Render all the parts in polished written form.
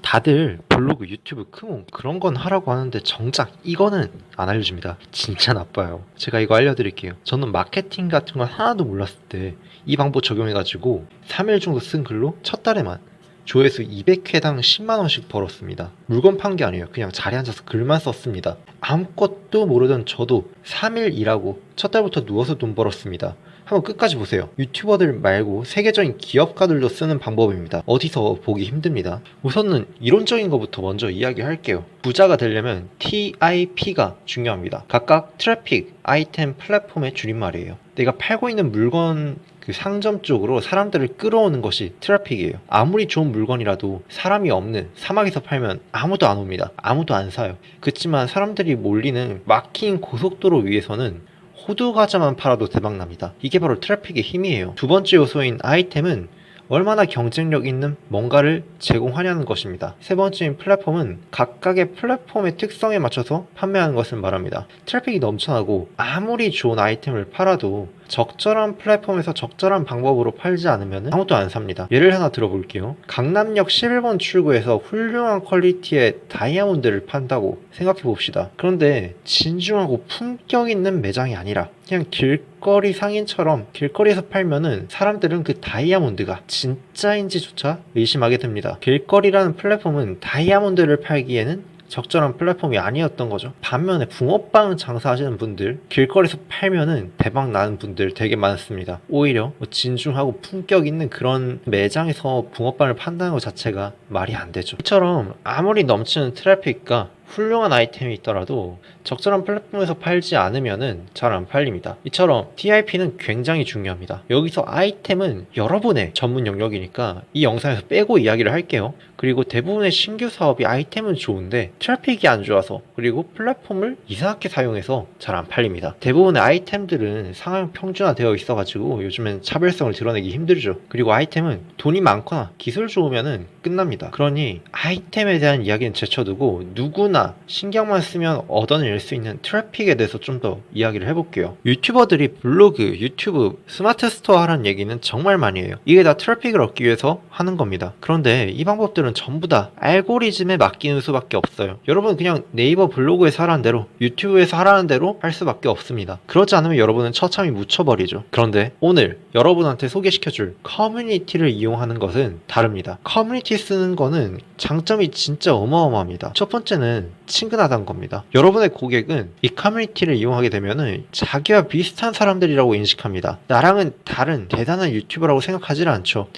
다들 블로그, 유튜브, 크몬 그런 건 하라고 하는데 정작 이거는 안 알려줍니다. 진짜 나빠요. 제가 이거 알려드릴게요. 저는 마케팅 같은 건 하나도 몰랐을 때 이 방법 적용해가지고 3일 정도 쓴 글로 첫 달에만 조회수 200회당 10만원씩 벌었습니다. 물건 판 게 아니에요. 그냥 자리에 앉아서 글만 썼습니다. 아무것도 모르던 저도 3일 일하고 첫 달부터 누워서 돈 벌었습니다. 한번 끝까지 보세요. 유튜버들 말고 세계적인 기업가들도 쓰는 방법입니다. 어디서 보기 힘듭니다. 우선은 이론적인 것부터 먼저 이야기할게요. 부자가 되려면 TIP가 중요합니다. 각각 트래픽, 아이템, 플랫폼의 줄임말이에요. 내가 팔고 있는 물건 그 상점 쪽으로 사람들을 끌어오는 것이 트래픽이에요. 아무리 좋은 물건이라도 사람이 없는 사막에서 팔면 아무도 안 옵니다. 아무도 안 사요. 그렇지만 사람들이 몰리는 막힌 고속도로 위에서는 호두 과자만 팔아도 대박납니다. 이게 바로 트래픽의 힘이에요. 두 번째 요소인 아이템은 얼마나 경쟁력 있는 뭔가를 제공하냐는 것입니다. 세 번째인 플랫폼은 각각의 플랫폼의 특성에 맞춰서 판매하는 것을 말합니다. 트래픽이 넘쳐나고 아무리 좋은 아이템을 팔아도 적절한 플랫폼에서 적절한 방법으로 팔지 않으면 아무도 안 삽니다. 예를 하나 들어볼게요. 강남역 11번 출구에서 훌륭한 퀄리티의 다이아몬드를 판다고 생각해 봅시다. 그런데 진중하고 품격 있는 매장이 아니라 그냥 길거리 상인처럼 길거리에서 팔면은 사람들은 그 다이아몬드가 진짜인지조차 의심하게 됩니다. 길거리라는 플랫폼은 다이아몬드를 팔기에는 적절한 플랫폼이 아니었던 거죠. 반면에 붕어빵 장사하시는 분들, 길거리에서 팔면은 대박 나는 분들 되게 많습니다. 오히려 진중하고 품격 있는 그런 매장에서 붕어빵을 판다는 것 자체가 말이 안 되죠. 이처럼 아무리 넘치는 트래픽과 훌륭한 아이템이 있더라도 적절한 플랫폼에서 팔지 않으면은 잘 안 팔립니다. 이처럼 TIP는 굉장히 중요합니다. 여기서 아이템은 여러분의 전문 영역이니까 이 영상에서 빼고 이야기를 할게요. 그리고 대부분의 신규 사업이 아이템은 좋은데 트래픽이 안 좋아서 그리고 플랫폼을 이상하게 사용해서 잘 안 팔립니다. 대부분의 아이템들은 상향 평준화되어 있어가지고 요즘엔 차별성을 드러내기 힘들죠. 그리고 아이템은 돈이 많거나 기술 좋으면은 끝납니다. 그러니 아이템에 대한 이야기는 제쳐두고 누구나 신경만 쓰면 얻어낼 수 있는 트래픽에 대해서 좀 더 이야기를 해볼게요. 유튜버들이 블로그, 유튜브, 스마트 스토어 하라는 얘기는 정말 많이 해요. 이게 다 트래픽을 얻기 위해서 하는 겁니다. 그런데 이 방법들은 전부 다 알고리즘에 맡기는 수밖에 없어요. 여러분 그냥 네이버 블로그에서 하라는 대로 유튜브에서 하라는 대로 할 수밖에 없습니다. 그렇지 않으면 여러분은 처참히 묻혀버리죠. 그런데 오늘 여러분한테 소개시켜줄 커뮤니티를 이용하는 것은 다릅니다. 커뮤니티 쓰는 거는 장점이 진짜 어마어마합니다. 첫 번째는 친근하다는 겁니다. 여러분의 고객은 이 커뮤니티를 이용하게 되면은 자기와 비슷한 사람들이라고 인식합니다. 나랑은 다른 대단한 유튜버라고 생각하지 않죠.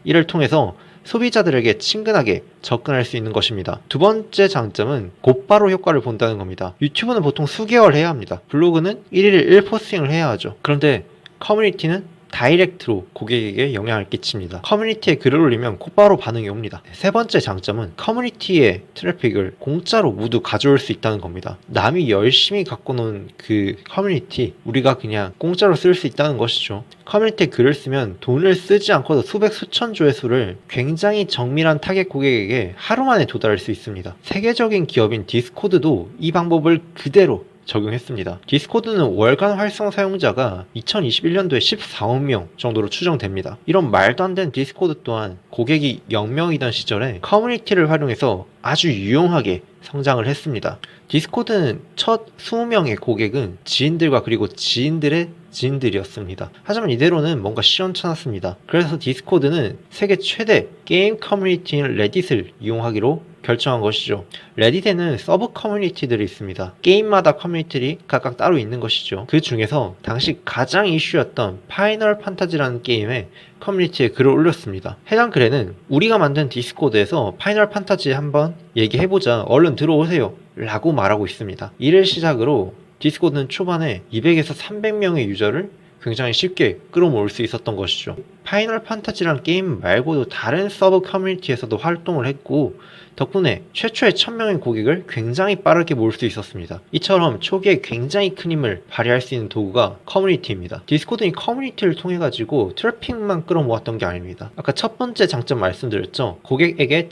이를 통해서 소비자들에게 친근하게 접근할 수 있는 것입니다. 두 번째 장점은 곧바로 효과를 본다는 겁니다. 유튜브는 보통 수개월 해야 합니다. 블로그는 1일 1포스팅을 해야 하죠. 그런데 커뮤니티는 다이렉트로 고객에게 영향을 끼칩니다. 커뮤니티에 글을 올리면 곧바로 반응이 옵니다. 세 번째 장점은 커뮤니티의 트래픽을 공짜로 모두 가져올 수 있다는 겁니다. 남이 열심히 갖고 놓은 그 커뮤니티 우리가 그냥 공짜로 쓸 수 있다는 것이죠. 커뮤니티에 글을 쓰면 돈을 쓰지 않고도 수백 수천 조회수를 굉장히 정밀한 타겟 고객에게 하루 만에 도달할 수 있습니다. 세계적인 기업인 디스코드도 이 방법을 그대로 적용했습니다. 디스코드는 월간 활성 사용자가 2021년도에 14억 명 정도로 추정됩니다. 이런 말도 안 되는 디스코드 또한 고객이 0명이던 시절에 커뮤니티를 활용해서 아주 유용하게 성장을 했습니다. 디스코드는 첫 20명의 고객은 지인들과 그리고 지인들의 지인들이었습니다. 하지만 이대로는 뭔가 시원찮았습니다. 그래서 디스코드는 세계 최대 게임 커뮤니티인 레딧을 이용하기로 결정한 것이죠. 레딧에는 서브 커뮤니티들이 있습니다. 게임마다 커뮤니티들이 각각 따로 있는 것이죠. 그 중에서 당시 가장 이슈였던 파이널 판타지라는 게임의 커뮤니티에 글을 올렸습니다. 해당 글에는 우리가 만든 디스코드에서 파이널 판타지 한번 얘기해보자, 얼른 들어오세요 라고 말하고 있습니다. 이를 시작으로 디스코드는 초반에 200에서 300명의 유저를 굉장히 쉽게 끌어모을 수 있었던 것이죠. 파이널 판타지란 게임 말고도 다른 서브 커뮤니티에서도 활동을 했고 덕분에 최초의 1000명의 고객을 굉장히 빠르게 모을 수 있었습니다. 이처럼 초기에 굉장히 큰 힘을 발휘할 수 있는 도구가 커뮤니티입니다. 디스코드는 커뮤니티를 통해 가지고 트래픽만 끌어모았던 게 아닙니다. 아까 첫 번째 장점 말씀드렸죠. 고객에게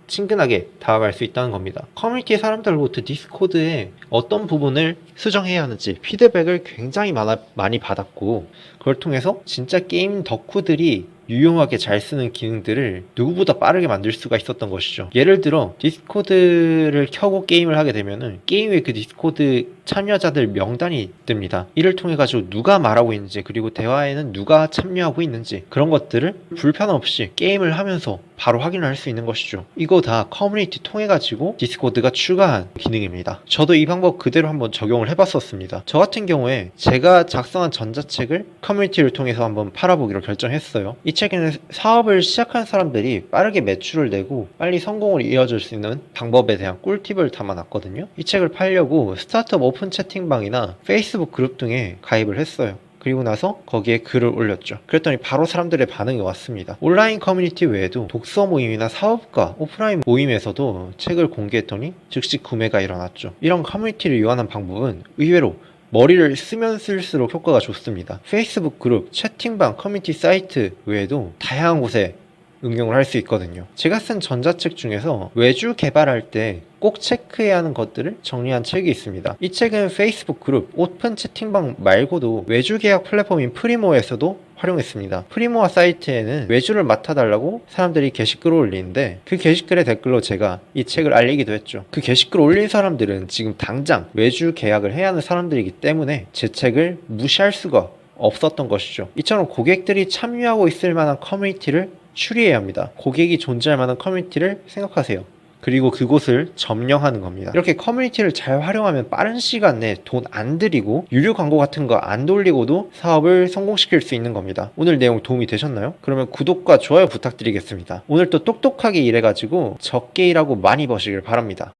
친근하게 다가갈 수 있다는 겁니다. 커뮤니티 사람들로부터 디스코드의 어떤 부분을 수정해야 하는지 피드백을 굉장히 많이 받았고 그걸 통해서 진짜 게임 덕후들이 유용하게 잘 쓰는 기능들을 누구보다 빠르게 만들 수가 있었던 것이죠. 예를 들어 디스코드를 켜고 게임을 하게 되면은 게임의 그 디스코드 참여자들 명단이 뜹니다. 이를 통해 가지고 누가 말하고 있는지, 그리고 대화에는 누가 참여하고 있는지, 그런 것들을 불편 없이 게임을 하면서 바로 확인을 할 수 있는 것이죠. 이거 다 커뮤니티 통해 가지고 디스코드가 추가한 기능입니다. 저도 이 방법 그대로 한번 적용을 해봤었습니다. 저 같은 경우에 제가 작성한 전자책을 커뮤니티를 통해서 한번 팔아보기로 결정했어요. 이 책에는 사업을 시작한 사람들이 빠르게 매출을 내고 빨리 성공을 이어줄 수 있는 방법에 대한 꿀팁을 담아놨거든요. 이 책을 팔려고 스타트업 오픈 채팅방이나 페이스북 그룹 등에 가입을 했어요. 그리고 나서 거기에 글을 올렸죠. 그랬더니 바로 사람들의 반응이 왔습니다. 온라인 커뮤니티 외에도 독서 모임이나 사업가, 오프라인 모임에서도 책을 공개했더니 즉시 구매가 일어났죠. 이런 커뮤니티를 이용하는 방법은 의외로 머리를 쓰면 쓸수록 효과가 좋습니다. 페이스북 그룹, 채팅방, 커뮤니티 사이트 외에도 다양한 곳에 응용을 할 수 있거든요. 제가 쓴 전자책 중에서 외주 개발할 때 꼭 체크해야 하는 것들을 정리한 책이 있습니다. 이 책은 페이스북 그룹, 오픈 채팅방 말고도 외주 계약 플랫폼인 프리모에서도 활용했습니다. 프리모아 사이트에는 외주를 맡아달라고 사람들이 게시글을 올리는데 그 게시글의 댓글로 제가 이 책을 알리기도 했죠. 그 게시글 올린 사람들은 지금 당장 외주 계약을 해야 하는 사람들이기 때문에 제 책을 무시할 수가 없었던 것이죠. 이처럼 고객들이 참여하고 있을 만한 커뮤니티를 추리해야 합니다. 고객이 존재할 만한 커뮤니티를 생각하세요. 그리고 그곳을 점령하는 겁니다. 이렇게 커뮤니티를 잘 활용하면 빠른 시간 내에 돈 안 들이고 유료 광고 같은 거 안 돌리고도 사업을 성공시킬 수 있는 겁니다. 오늘 내용 도움이 되셨나요? 그러면 구독과 좋아요 부탁드리겠습니다. 오늘 또 똑똑하게 일해가지고 적게 일하고 많이 버시길 바랍니다.